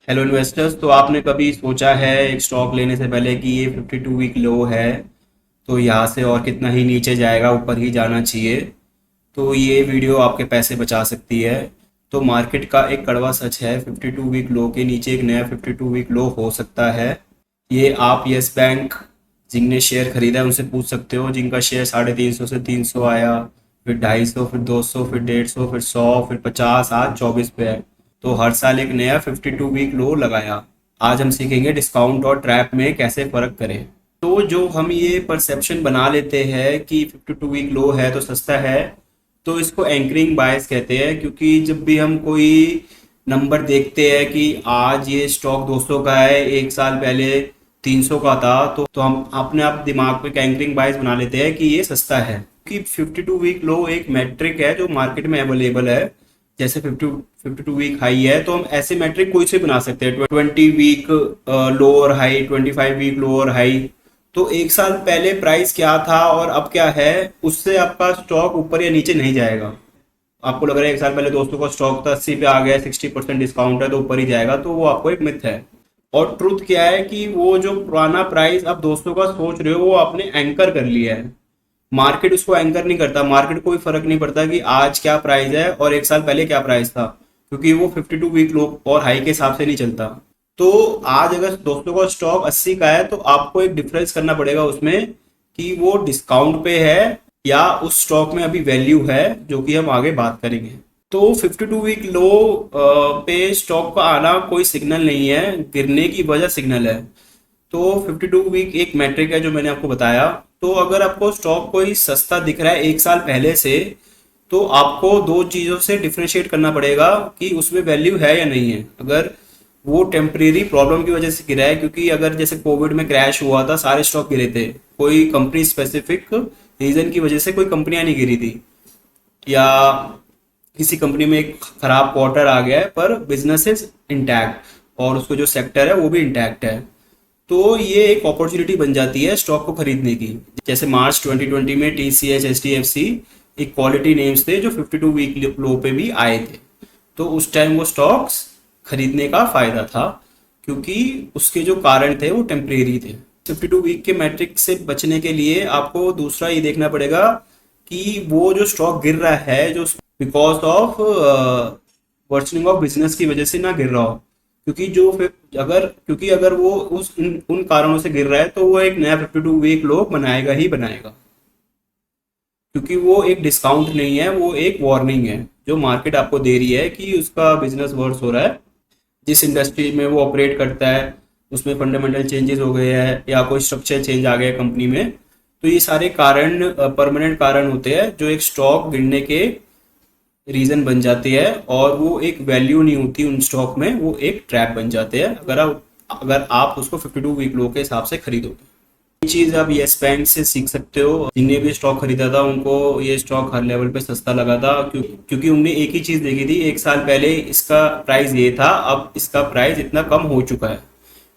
Hello investors. तो आपने कभी सोचा है एक स्टॉक लेने से पहले कि ये 52 वीक लो है, तो यहाँ से और कितना ही नीचे जाएगा, ऊपर ही जाना चाहिए। तो ये वीडियो आपके पैसे बचा सकती है। तो मार्केट का एक कड़वा सच है, 52 वीक लो के नीचे एक नया 52 वीक लो हो सकता है। ये आप यस बैंक जिनने शेयर खरीदा है उनसे पूछ सकते हो, जिनका शेयर 350 से 300 आया, फिर 250, फिर 200, फिर 150, फिर 100, फिर 50, आज 24 पे है। तो हर साल एक नया 52 वीक लो लगाया। आज हम सीखेंगे डिस्काउंट और ट्रैप में कैसे फर्क करें। तो जो हम ये परसेप्शन बना लेते हैं कि 52 वीक लो है तो सस्ता है, तो इसको एंकरिंग बायस कहते हैं। क्योंकि जब भी हम कोई नंबर देखते हैं कि आज ये स्टॉक 200 का है, एक साल पहले 300 का था, तो हम अपने आप दिमाग पे एंकरिंग बायस बना लेते हैं कि ये सस्ता है। कि 52 वीक लो एक मैट्रिक है जो मार्केट में अवेलेबल है। जैसे 52 वीक हाई है, तो हम ऐसे मैट्रिक कोई से बना सकते हैं, 20 वीक लो और हाई, 25 वीक लो और हाई। तो एक साल पहले प्राइस क्या था और अब क्या है, उससे आपका स्टॉक ऊपर या नीचे नहीं जाएगा। आपको लग रहा है एक साल पहले दोस्तों का स्टॉक था 80 पे, आ गया 60% डिस्काउंट है तो ऊपर ही जाएगा, तो वो आपको एक मिथ है। और ट्रुथ क्या है कि वो जो पुराना प्राइस आप दोस्तों का सोच रहे हो वो आपने एंकर कर लिया है। मार्केट उसको एंकर नहीं करता। मार्केट को कोई फर्क नहीं पड़ता कि आज क्या प्राइस है और एक साल पहले क्या प्राइस था, क्योंकि वो 52 वीक लो और हाई के हिसाब से नहीं चलता। तो आज अगर दोस्तों का स्टॉक 80 का है, तो आपको एक डिफरेंस करना पड़ेगा उसमें कि वो डिस्काउंट पे है या उस स्टॉक में अभी वैल्यू है, जो कि हम आगे बात करेंगे। तो 52 वीक लो पे स्टॉक का आना कोई सिग्नल नहीं है, गिरने की वजह सिग्नल है। तो 52 वीक एक मैट्रिक है जो मैंने आपको बताया। तो अगर आपको स्टॉक कोई सस्ता दिख रहा है एक साल पहले से, तो आपको दो चीज़ों से डिफ्रेंशिएट करना पड़ेगा कि उसमें वैल्यू है या नहीं है। अगर वो टेम्परेरी प्रॉब्लम की वजह से गिरा है, क्योंकि अगर जैसे कोविड में क्रैश हुआ था, सारे स्टॉक गिरे थे, कोई कंपनी स्पेसिफिक रीजन की वजह से कोई कंपनियां नहीं गिरी थी, या किसी कंपनी में एक खराब क्वार्टर आ गया है पर बिजनेस इज इंटैक्ट और उसको जो सेक्टर है वो भी इंटैक्ट है, तो ये एक अपॉर्चुनिटी बन जाती है स्टॉक को खरीदने की। जैसे मार्च 2020 में टीसीएस, एचडीएफसी एक क्वालिटी नेम्स थे जो 52 वीक लो पे भी आए थे। तो उस टाइम वो स्टॉक्स खरीदने का फायदा था, क्योंकि उसके जो कारण थे वो टेम्परेरी थे। 52 वीक के मैट्रिक से बचने के लिए आपको दूसरा ये देखना पड़ेगा कि वो जो स्टॉक गिर रहा है, जो बिकॉज ऑफ वर्चनिंग ऑफ बिजनेस की वजह से ना गिर रहा हो। क्योंकि जो फिर अगर वो उन कारणों से गिर रहा है, तो वो एक नया 52 वीक लो बनाएगा ही बनाएगा। क्योंकि वो एक डिस्काउंट नहीं है, वो एक वार्निंग है जो मार्केट आपको दे रही है कि उसका बिजनेस वर्स हो रहा है। जिस इंडस्ट्री में वो ऑपरेट करता है उसमें फंडामेंटल चेंजेस हो गए हैं, या कोई स्ट्रक्चर चेंज आ गया कंपनी में। तो ये सारे कारण परमानेंट कारण होते हैं जो एक स्टॉक गिरने के रीजन बन जाती है, और वो एक वैल्यू नहीं होती उन स्टॉक में, वो एक ट्रैप बन जाते हैं अगर आप उसको 52 वीक लो के हिसाब से खरीदोगे। ये चीज आप येस बैंक से सीख सकते हो। जिनने भी स्टॉक खरीदा था उनको ये स्टॉक हर लेवल पे सस्ता लगा था, क्योंकि उनने एक ही चीज देखी थी, एक साल पहले इसका प्राइस ये था, अब इसका प्राइस इतना कम हो चुका है।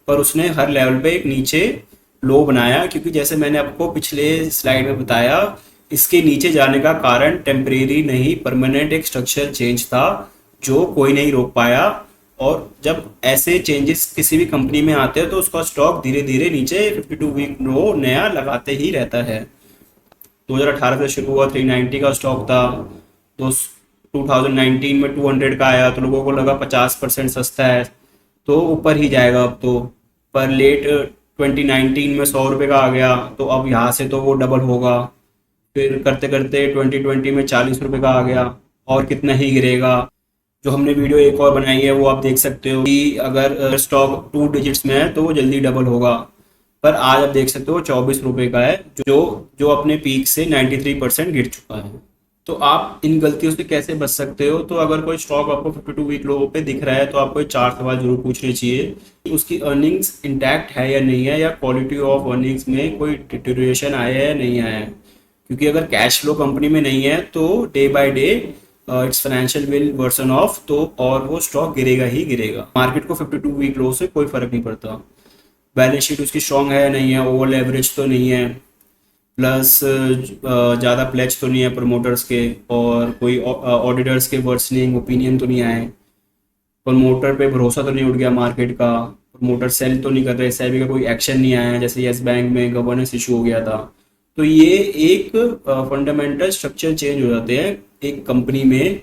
पर उसने हर लेवल पे एक नीचे लो बनाया, क्योंकि जैसे मैंने आपको पिछले स्लाइड में बताया, इसके नीचे जाने का कारण टेम्परेरी नहीं, परमानेंट एक स्ट्रक्चर चेंज था जो कोई नहीं रोक पाया। और जब ऐसे चेंजेस किसी भी कंपनी में आते हैं, तो उसका स्टॉक धीरे धीरे नीचे 52 वीक लो नया लगाते ही रहता है। 2018 से शुरू हुआ, 390 का स्टॉक था, तो 2019 में 200 का आया, तो लोगों को लगा 50% सस्ता है तो ऊपर ही जाएगा अब तो। पर लेट 2019 में 100 रुपये का आ गया, तो अब यहाँ से तो वो डबल होगा। फिर करते करते 2020 में 40 रुपये का आ गया, और कितना ही गिरेगा। जो हमने वीडियो एक और बनाई है वो आप देख सकते हो कि अगर स्टॉक 2 डिजिट्स में है तो वो जल्दी डबल होगा। पर आज आप देख सकते हो 24 रुपये का है, जो जो अपने पीक से 93% गिर चुका है। तो आप इन गलतियों से कैसे बच सकते हो? तो अगर कोई स्टॉक आपको 52 वीक लो पे दिख रहा है, तो आपको ये 4 सवाल जरूर पूछने चाहिए कि उसकी अर्निंग्स इंटैक्ट है या नहीं है, या क्वालिटी ऑफ अर्निंग्स में कोई डिटेरियोरेशन आया है या नहीं आया है। क्योंकि अगर कैश फ्लो कंपनी में नहीं है, तो day by day it's financial will worsen off, तो और वो स्टॉक गिरेगा ही गिरेगा। मार्केट को 52 वीक लो से कोई फर्क नहीं पड़ता। बैलेंस शीट उसकी स्ट्रांग है या नहीं है, ओवर लेवरेज तो नहीं है, प्लस ज़्यादा प्लेज तो नहीं है प्रमोटर्स के, और कोई ऑडिटर्स के वर्सनिंग ओपिनियन तो नहीं आए। प्रमोटर पे भरोसा तो नहीं उठ गया मार्केट का, प्रमोटर सेल तो नहीं कर रहे, सेबी का कोई एक्शन नहीं आया है, जैसे यस बैंक में गवर्नेंस इशू हो गया था। तो ये एक फंडामेंटल स्ट्रक्चर चेंज हो जाते हैं एक कंपनी में,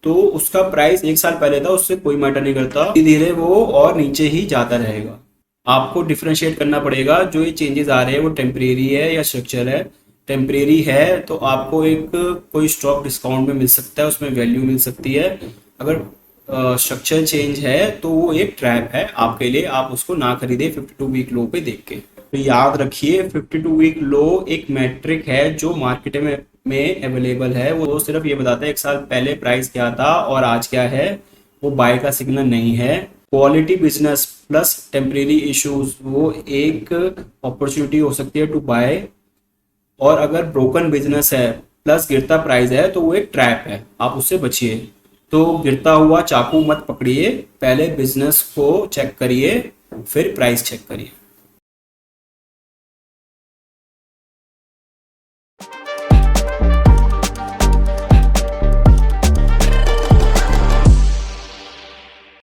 तो उसका प्राइस एक साल पहले था उससे कोई मैटर नहीं करता, धीरे धीरे वो और नीचे ही जाता रहेगा। आपको डिफरेंशिएट करना पड़ेगा जो ये चेंजेस आ रहे हैं वो टेम्परेरी है या स्ट्रक्चर है। टेम्परेरी है तो आपको एक कोई स्टॉक डिस्काउंट में मिल सकता है, उसमें वैल्यू मिल सकती है। अगर स्ट्रक्चर चेंज है तो वो एक ट्रैप है आपके लिए, आप उसको ना खरीदे 52 वीक लो पे देख के। तो याद रखिए 52 वीक लो एक मैट्रिक है जो मार्केट में अवेलेबल है, वो सिर्फ ये बताता है एक साल पहले प्राइस क्या था और आज क्या है, वो बाय का सिग्नल नहीं है। Quality business plus temporary issues वो एक अपॉर्चुनिटी हो सकती है टू बाय, और अगर ब्रोकन बिजनेस है प्लस गिरता प्राइस है तो वो एक ट्रैप है, आप उससे बचिए। तो गिरता हुआ चाकू मत पकड़िए, पहले बिजनेस को चेक करिए फिर प्राइस चेक करिए।